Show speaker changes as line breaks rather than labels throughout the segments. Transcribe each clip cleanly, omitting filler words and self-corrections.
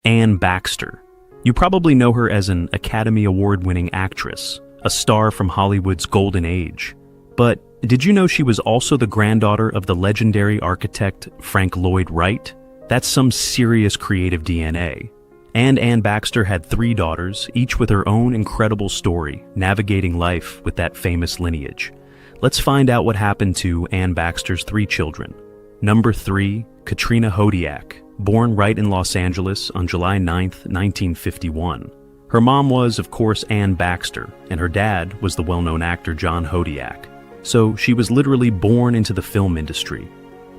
Anne Baxter. You probably know her as an Academy Award-winning actress, a star from Hollywood's golden age. But did you know she was also the granddaughter of the legendary architect Frank Lloyd Wright? That's some serious creative DNA. And Anne Baxter had 3 daughters, each with her own incredible story, navigating life with that famous lineage. Let's find out what happened to Anne Baxter's 3 children. Number 3, Katrina Hodiak, born right in Los Angeles on July 9, 1951. Her mom was, of course, Anne Baxter, and her dad was the well-known actor John Hodiak. So she was literally born into the film industry.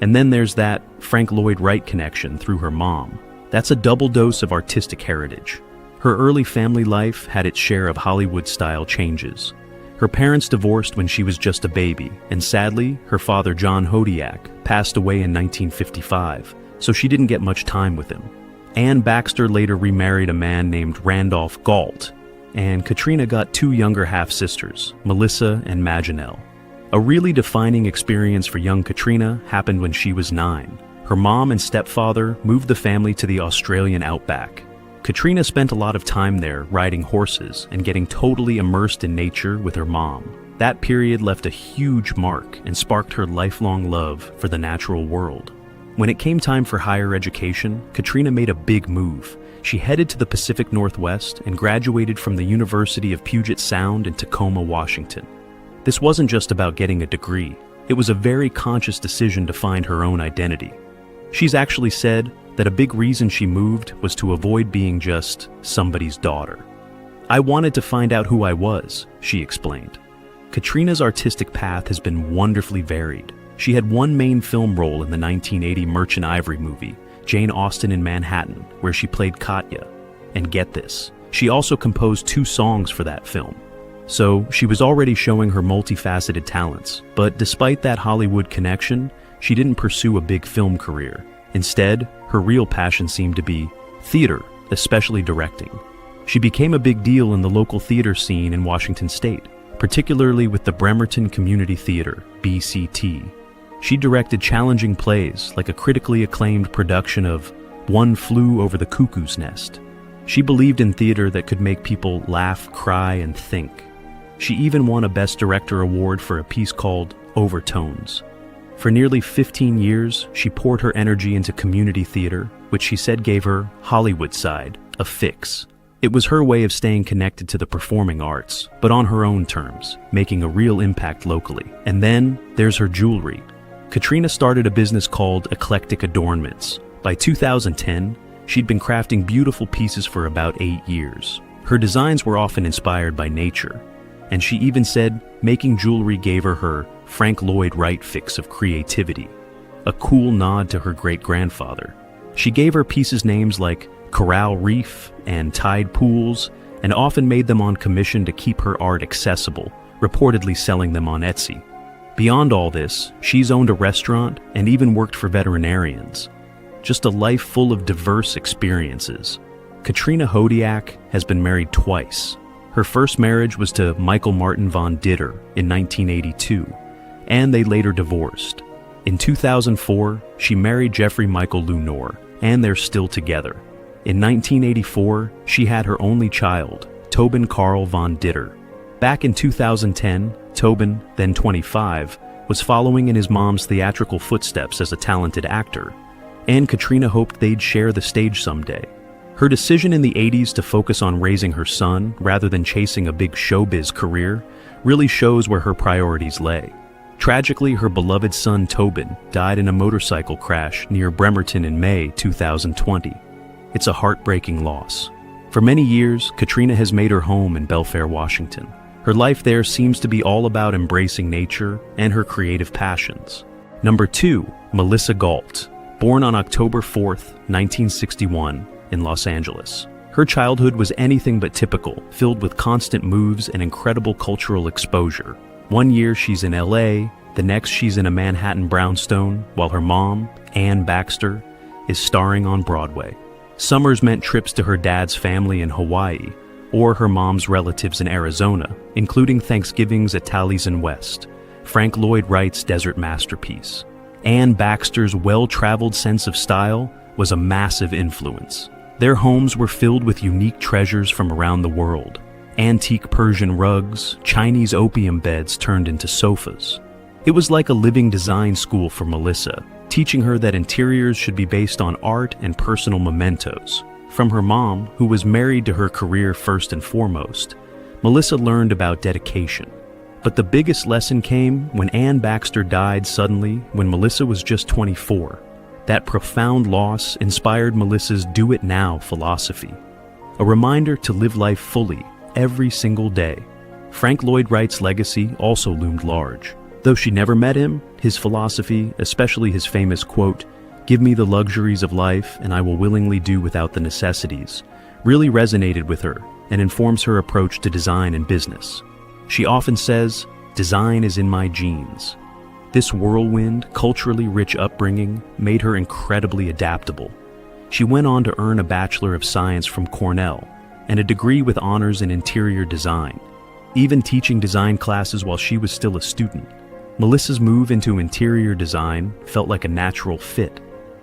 And then there's that Frank Lloyd Wright connection through her mom. That's a double dose of artistic heritage. Her early family life had its share of Hollywood-style changes. Her parents divorced when she was just a baby, and sadly, her father John Hodiak passed away in 1955, so she didn't get much time with him. Anne Baxter later remarried a man named Maginel Galt, and Katrina got 2 younger half-sisters, Melissa and Maginel. A really defining experience for young Katrina happened when she was 9. Her mom and stepfather moved the family to the Australian outback. Katrina spent a lot of time there riding horses and getting totally immersed in nature with her mom. That period left a huge mark and sparked her lifelong love for the natural world. When it came time for higher education, Katrina made a big move. She headed to the Pacific Northwest and graduated from the University of Puget Sound in Tacoma, Washington. This wasn't just about getting a degree. It was a very conscious decision to find her own identity. She's actually said that a big reason she moved was to avoid being just somebody's daughter. "I wanted to find out who I was," she explained. Katrina's artistic path has been wonderfully varied. She had one main film role in the 1980 Merchant Ivory movie, Jane Austen in Manhattan, where she played Katya. And get this, she also composed 2 songs for that film. So she was already showing her multifaceted talents, but despite that Hollywood connection, she didn't pursue a big film career. Instead, her real passion seemed to be theater, especially directing. She became a big deal in the local theater scene in Washington State, particularly with the Bremerton Community Theater, BCT. She directed challenging plays like a critically acclaimed production of One Flew Over the Cuckoo's Nest. She believed in theater that could make people laugh, cry, and think. She even won a Best Director award for a piece called Overtones. For nearly 15 years, she poured her energy into community theater, which she said gave her Hollywood side a fix. It was her way of staying connected to the performing arts, but on her own terms, making a real impact locally. And then there's her jewelry. Katrina started a business called Eclectic Adornments. By 2010, she'd been crafting beautiful pieces for about 8 years. Her designs were often inspired by nature, and she even said making jewelry gave her Frank Lloyd Wright fix of creativity, a cool nod to her great-grandfather. She gave her pieces names like Coral Reef and Tide Pools, and often made them on commission to keep her art accessible, reportedly selling them on Etsy. Beyond all this, she's owned a restaurant and even worked for veterinarians. Just a life full of diverse experiences. Katrina Hodiak has been married twice. Her first marriage was to Michael Martin von Ditter in 1982, and they later divorced. In 2004, she married Jeffrey Michael Lunor, and they're still together. In 1984, she had her only child, Tobin Carl von Ditter. Back in 2010, Tobin, then 25, was following in his mom's theatrical footsteps as a talented actor, and Katrina hoped they'd share the stage someday. Her decision in the 80s to focus on raising her son rather than chasing a big showbiz career really shows where her priorities lay. Tragically, her beloved son Tobin died in a motorcycle crash near Bremerton in May 2020. It's a heartbreaking loss. For many years, Katrina has made her home in Belfair, Washington. Her life there seems to be all about embracing nature and her creative passions. Number 2, Melissa Galt, born on October 4th, 1961, in Los Angeles. Her childhood was anything but typical, filled with constant moves and incredible cultural exposure. One year she's in LA, the next she's in a Manhattan brownstone, while her mom, Anne Baxter, is starring on Broadway. Summers meant trips to her dad's family in Hawaii, or her mom's relatives in Arizona, including Thanksgivings at Taliesin West, Frank Lloyd Wright's desert masterpiece. Anne Baxter's well-traveled sense of style was a massive influence. Their homes were filled with unique treasures from around the world. Antique Persian rugs, Chinese opium beds turned into sofas. It was like a living design school for Melissa, teaching her that interiors should be based on art and personal mementos. From her mom, who was married to her career first and foremost, Melissa learned about dedication. But the biggest lesson came when Ann Baxter died suddenly when Melissa was just 24. That profound loss inspired Melissa's Do It Now philosophy, a reminder to live life fully every single day. Frank Lloyd Wright's legacy also loomed large. Though she never met him, his philosophy, especially his famous quote, "Give me the luxuries of life and I will willingly do without the necessities," really resonated with her and informs her approach to design and business. She often says, "Design is in my genes." This whirlwind, culturally rich upbringing made her incredibly adaptable. She went on to earn a Bachelor of Science from Cornell and a degree with honors in interior design, even teaching design classes while she was still a student. Melissa's move into interior design felt like a natural fit.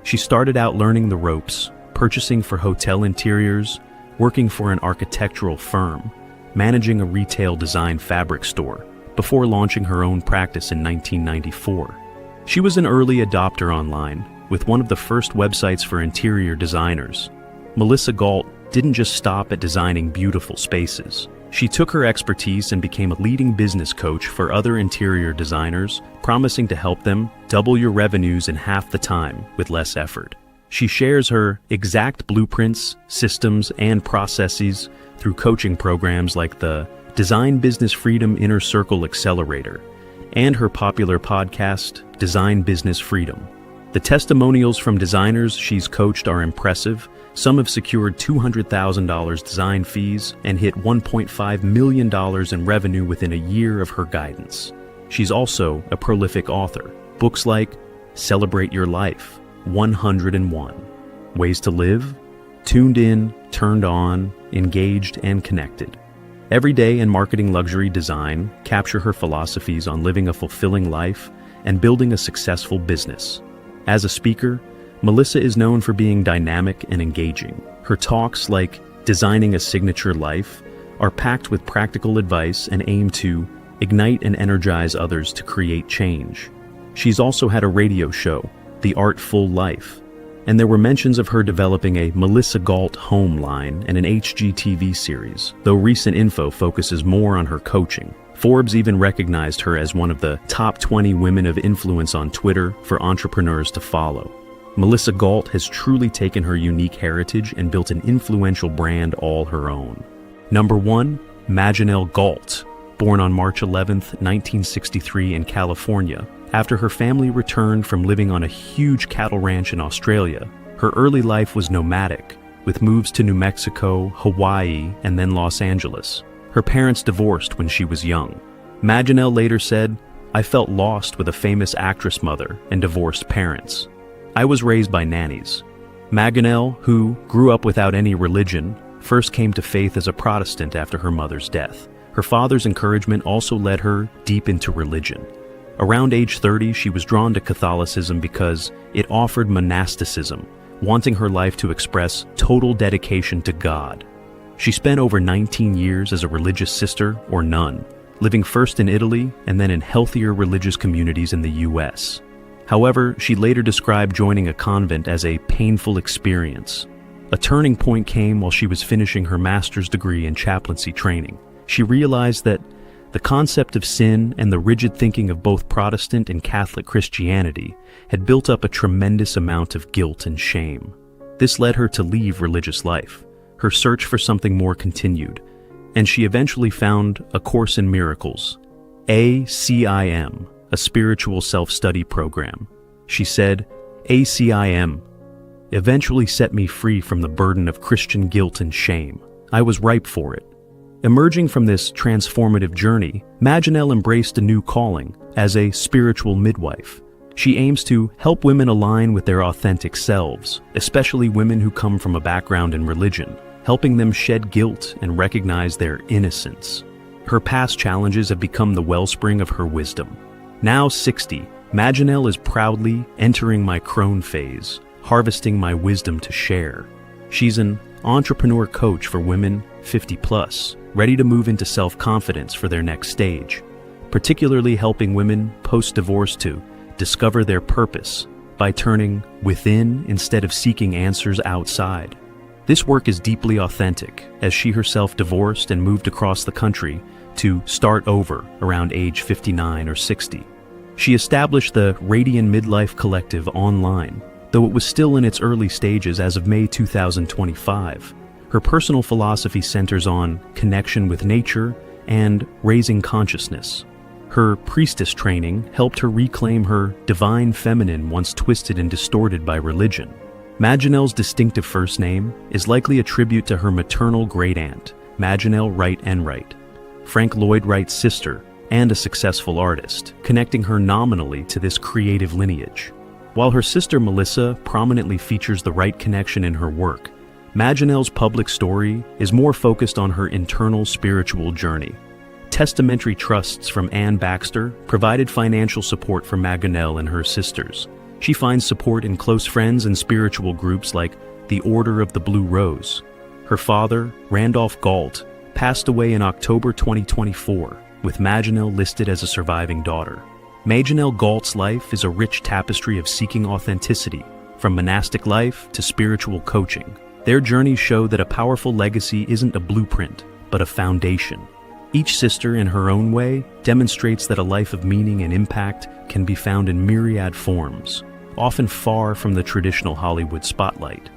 She started out learning the ropes, purchasing for hotel interiors, working for an architectural firm, managing a retail design fabric store, before launching her own practice in 1994. She was an early adopter online, with one of the first websites for interior designers. Melissa Galt didn't just stop at designing beautiful spaces. She took her expertise and became a leading business coach for other interior designers, promising to help them double your revenues in half the time with less effort. She shares her exact blueprints, systems, and processes through coaching programs like the Design Business Freedom Inner Circle Accelerator and her popular podcast, Design Business Freedom. The testimonials from designers she's coached are impressive. Some have secured $200,000 design fees and hit $1.5 million in revenue within a year of her guidance. She's also a prolific author. Books like Celebrate Your Life, 101, Ways to Live, Tuned In, Turned On, Engaged, and Connected. Every Day in Marketing Luxury Design capture her philosophies on living a fulfilling life and building a successful business. As a speaker, Melissa is known for being dynamic and engaging. Her talks, like Designing a Signature Life, are packed with practical advice and aim to ignite and energize others to create change. She's also had a radio show, The Artful Life, and there were mentions of her developing a Melissa Galt home line and an HGTV series, though recent info focuses more on her coaching. Forbes even recognized her as one of the top 20 women of influence on Twitter for entrepreneurs to follow. Melissa Galt has truly taken her unique heritage and built an influential brand all her own. Number 1, Maginel Galt, born on March 11, 1963 in California. After her family returned from living on a huge cattle ranch in Australia, her early life was nomadic, with moves to New Mexico, Hawaii, and then Los Angeles. Her parents divorced when she was young. Maginel later said, "I felt lost with a famous actress mother and divorced parents. I was raised by nannies." Maginel, who grew up without any religion, first came to faith as a Protestant after her mother's death. Her father's encouragement also led her deep into religion. Around age 30, she was drawn to Catholicism because it offered monasticism, wanting her life to express total dedication to God. She spent over 19 years as a religious sister or nun, living first in Italy and then in healthier religious communities in the US. However, she later described joining a convent as a painful experience. A turning point came while she was finishing her master's degree in chaplaincy training. She realized that the concept of sin and the rigid thinking of both Protestant and Catholic Christianity had built up a tremendous amount of guilt and shame. This led her to leave religious life. Her search for something more continued, and she eventually found A Course in Miracles, ACIM, a spiritual self-study program. She said, "ACIM eventually set me free from the burden of Christian guilt and shame. I was ripe for it." Emerging from this transformative journey, Maginel embraced a new calling as a spiritual midwife. She aims to help women align with their authentic selves, especially women who come from a background in religion, helping them shed guilt and recognize their innocence. Her past challenges have become the wellspring of her wisdom. Now 60, Maginel is proudly entering my crone phase, harvesting my wisdom to share. She's an entrepreneur coach for women 50 plus, ready to move into self-confidence for their next stage, particularly helping women post-divorce to discover their purpose by turning within instead of seeking answers outside. This work is deeply authentic, as she herself divorced and moved across the country to start over around age 59 or 60. She established the Radiant Midlife Collective online, though it was still in its early stages as of May 2025. Her personal philosophy centers on connection with nature and raising consciousness. Her priestess training helped her reclaim her divine feminine once twisted and distorted by religion. Maginel's distinctive first name is likely a tribute to her maternal great-aunt, Maginel Wright Enright, Frank Lloyd Wright's sister, and a successful artist, connecting her nominally to this creative lineage. While her sister Melissa prominently features the Wright connection in her work, Maginel's public story is more focused on her internal spiritual journey. Testamentary trusts from Baxter provided financial support for Maginel and her sisters. She finds support in close friends and spiritual groups like the Order of the Blue Rose. Her father, Randolph Galt, passed away in October 2024, with Maginel listed as a surviving daughter. Maginel Galt's life is a rich tapestry of seeking authenticity, from monastic life to spiritual coaching. Their journeys show that a powerful legacy isn't a blueprint, but a foundation. Each sister, in her own way, demonstrates that a life of meaning and impact can be found in myriad forms, often far from the traditional Hollywood spotlight.